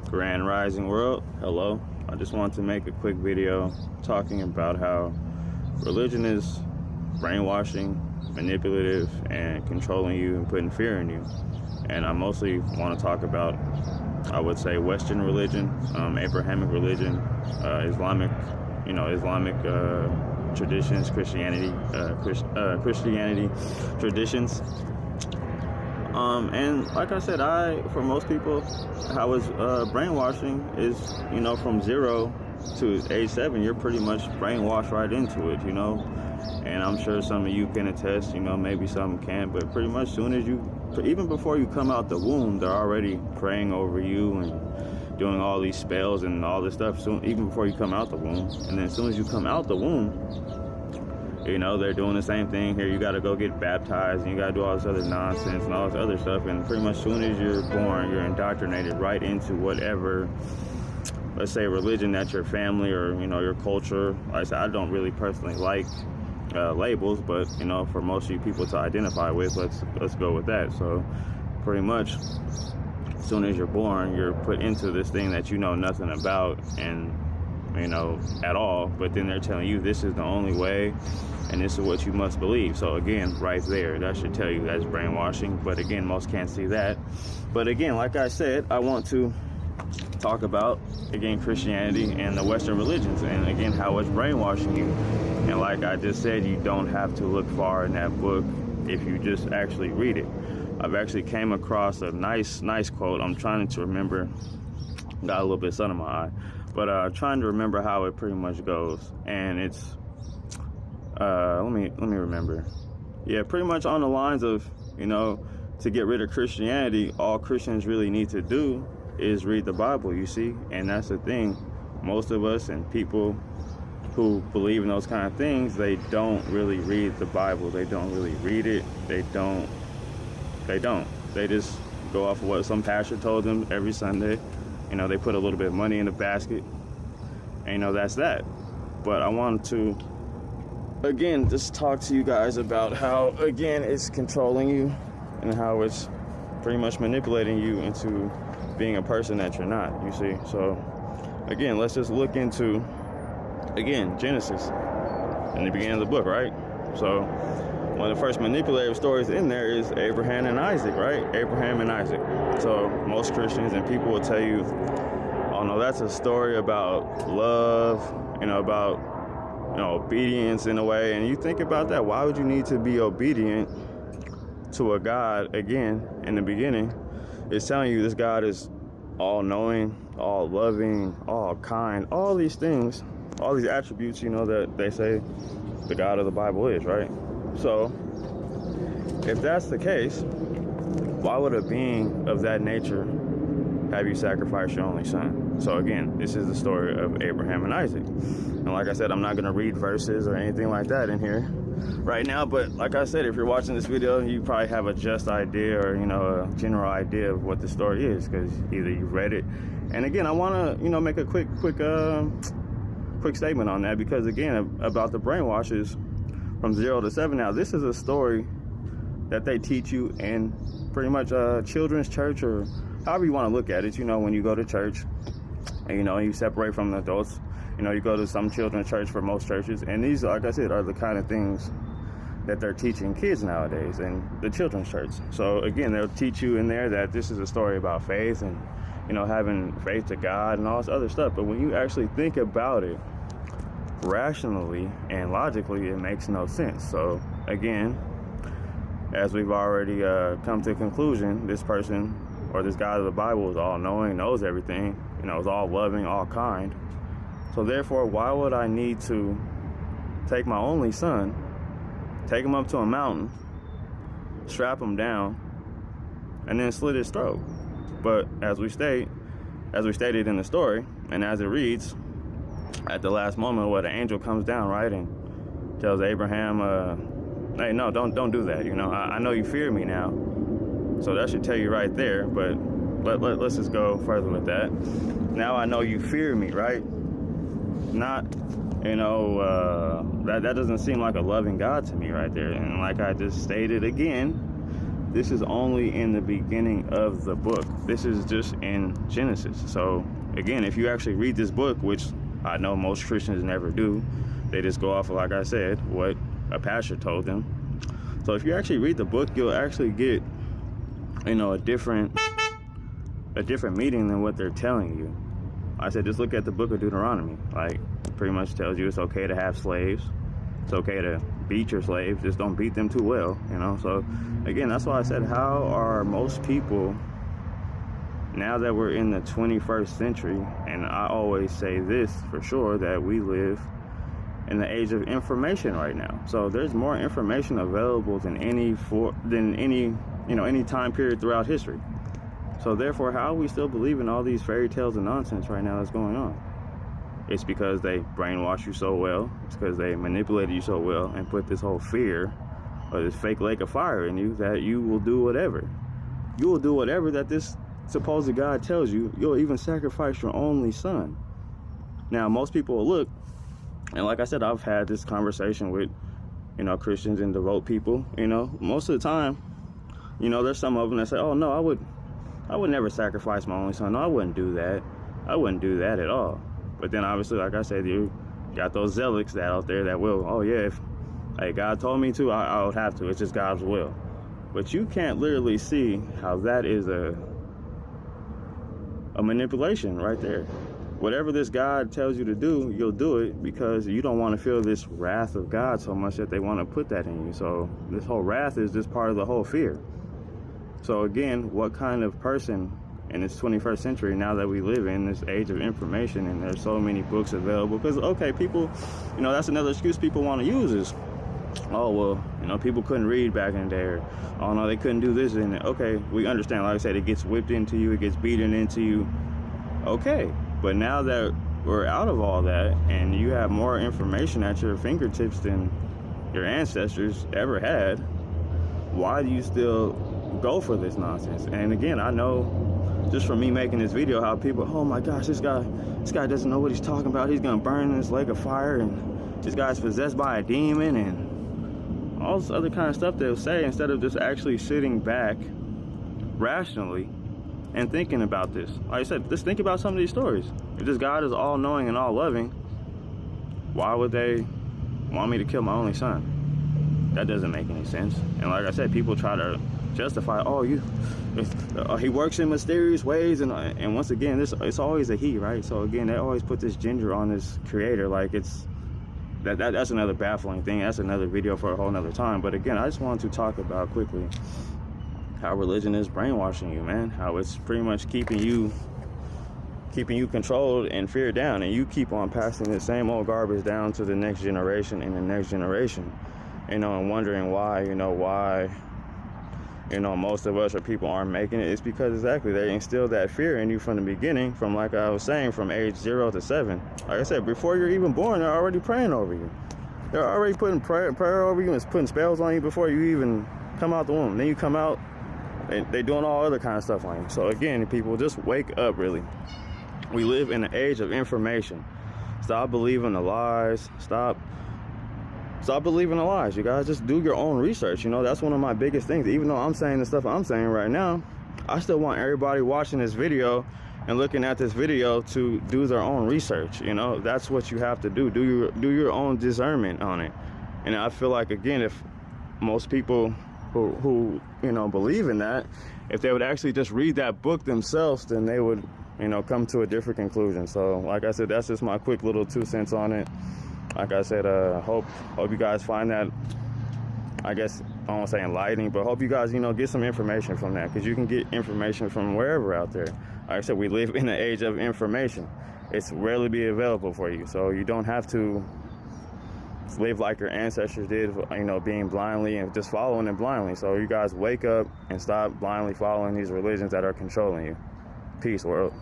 Grand Rising World, hello. I just want to make a quick video talking about how religion is brainwashing, manipulative, and controlling you and putting fear in you. And I mostly want to talk about, I would say, Western religion, Abrahamic religion, Islamic traditions, Christianity traditions. And like I said, for most people, how it's brainwashing is, from 0 to age 7, you're pretty much brainwashed right into it, And I'm sure some of you can attest, maybe some can, but pretty much soon as even before you come out the womb, they're already praying over you and doing all these spells and all this stuff, soon, even before you come out the womb. And then as soon as you come out the womb, they're doing the same thing here. You got to go get baptized and you got to do all this other nonsense and all this other stuff. And pretty much as soon as you're born, you're indoctrinated right into whatever, let's say, religion that your family or, your culture. Like I said, I don't really personally like labels, but, for most of you people to identify with, let's go with that. So pretty much as soon as you're born, you're put into this thing that you know nothing about and, at all. But then they're telling you this is the only way and this is what you must believe. So again, right there, that should tell you that's brainwashing. But again, most can't see that. But again, like I said, I want to talk about, again, Christianity and the Western religions, and again, how it's brainwashing you. And like I just said, you don't have to look far in that book if you just actually read it. I've actually came across a nice quote. I'm trying to remember, got a little bit of sun in my eye, but trying to remember how it pretty much goes. And it's let me remember. Yeah, pretty much on the lines of, to get rid of Christianity, all Christians really need to do is read the Bible, you see. And that's the thing. Most of us and people who believe in those kind of things, they don't really read the Bible. They don't really read it. They don't. They just go off of what some pastor told them every Sunday. They put a little bit of money in the basket. And, that's that. But I wanted to, again, just talk to you guys about how, again, it's controlling you and how it's pretty much manipulating you into being a person that you're not, you see. So, again, let's just look into, again, Genesis in the beginning of the book, right? So, one of the first manipulative stories in there is Abraham and Isaac, right? Abraham and Isaac. So, most Christians and people will tell you, oh no, that's a story about love, about obedience in a way. And you think about that. Why would you need to be obedient to a God, again, in the beginning? It's telling you this God is all knowing, all loving, all kind, all these things, all these attributes, that they say the God of the Bible is, right? So if that's the case, why would a being of that nature have you sacrifice your only son? So again, this is the story of Abraham and Isaac. And like I said, I'm not going to read verses or anything like that in here right now. But like I said, if you're watching this video, you probably have a just idea or, a general idea of what the story is, because either you've read it. And again, I want to, make a quick statement on that, because again, about the brainwashes from 0 to 7. Now, this is a story that they teach you in pretty much children's church, or however you want to look at it. When you go to church and, you separate from the adults, you go to some children's church for most churches. And these, like I said, are the kind of things that they're teaching kids nowadays in the children's church. So again, they'll teach you in there that this is a story about faith and, having faith to God and all this other stuff. But when you actually think about it rationally and logically, it makes no sense. So again, as we've already come to a conclusion, this person or this God of the Bible is all knowing, knows everything, is all loving, all kind. So therefore, why would I need to take my only son, take him up to a mountain, strap him down, and then slit his throat? But as we stated in the story, and as it reads, at the last moment, where the angel comes down, right, and tells Abraham, hey, no, don't do that. I know you fear me now. So that should tell you right there. But let's just go further with that. Now I know you fear me, right? Not, that doesn't seem like a loving God to me right there. And like I just stated again, this is only in the beginning of the book. This is just in Genesis. So again, if you actually read this book, which I know most Christians never do, they just go off of, like I said, what a pastor told them. So if you actually read the book, you'll actually get, a different meaning than what they're telling you. I said, just look at the book of Deuteronomy. Like, pretty much tells you it's okay to have slaves. It's okay to beat your slaves. Just don't beat them too well, So again, that's why I said, how are most people, now that we're in the 21st century, and I always say this for sure, that we live in the age of information right now. So there's more information available than any time period throughout history. So therefore, how are we still believing all these fairy tales and nonsense right now that's going on? It's because they brainwash you so well. It's because they manipulated you so well and put this whole fear or this fake lake of fire in you that you will do whatever. You will do whatever that this supposed God tells you. You'll even sacrifice your only son. Now, most people will look, and like I said, I've had this conversation with, Christians and devout people. Most of the time, there's some of them that say, oh, no, I would never sacrifice my only son. No, I wouldn't do that. I wouldn't do that at all. But then obviously, like I said, you got those zealots that out there that will, oh yeah, if God told me to, I would have to. It's just God's will. But you can't literally see how that is a manipulation right there. Whatever this God tells you to do, you'll do it because you don't want to feel this wrath of God so much that they want to put that in you. So this whole wrath is just part of the whole fear. So again, what kind of person in this 21st century, now that we live in this age of information and there's so many books available, because okay, people, that's another excuse people want to use is, oh well, people couldn't read back in the day, or oh no, they couldn't do this. And okay, we understand, like I said, it gets whipped into you, it gets beaten into you. Okay, but now that we're out of all that and you have more information at your fingertips than your ancestors ever had, why do you still go for this nonsense? And again, I know just from me making this video how people, oh my gosh, this guy doesn't know what he's talking about. He's gonna burn in this lake of fire, and this guy's possessed by a demon, and all this other kind of stuff they'll say, instead of just actually sitting back rationally and thinking about this. Like I said, just think about some of these stories. If this God is all knowing and all loving, why would they want me to kill my only son? That doesn't make any sense. And like I said, people try to justify, he works in mysterious ways, and once again, it's always a he, right? So again, they always put this gender on this creator, like that's another baffling thing. That's another video for a whole nother time. But again, I just wanted to talk about quickly how religion is brainwashing you, man. How it's pretty much keeping you controlled and feared down, and you keep on passing the same old garbage down to the next generation and the next generation, and wondering why most of us or people aren't making it. It's because exactly they instilled that fear in you from the beginning, from, like I was saying, from age 0 to 7. Like I said, before you're even born, they're already praying over you. They're already putting prayer over you and putting spells on you before you even come out the womb. Then you come out, and they're doing all other kind of stuff on you. So again, people, just wake up, really. We live in an age of information. Stop believing the lies. Stop believing the lies, you guys. Just do your own research. That's one of my biggest things. Even though I'm saying the stuff I'm saying right now, I still want everybody watching this video and looking at this video to do their own research. That's what you have to do. Do your own discernment on it. And I feel like, again, if most people who believe in that, if they would actually just read that book themselves, then they would come to a different conclusion. So like I said, that's just my quick little 2 cents on it. Like I said, hope you guys find that, I guess, I don't want to say enlightening, but hope you guys, get some information from that, because you can get information from wherever out there. Like I said, we live in the age of information. It's rarely be available for you, so you don't have to live like your ancestors did, being blindly and just following them blindly. So you guys wake up and stop blindly following these religions that are controlling you. Peace, world.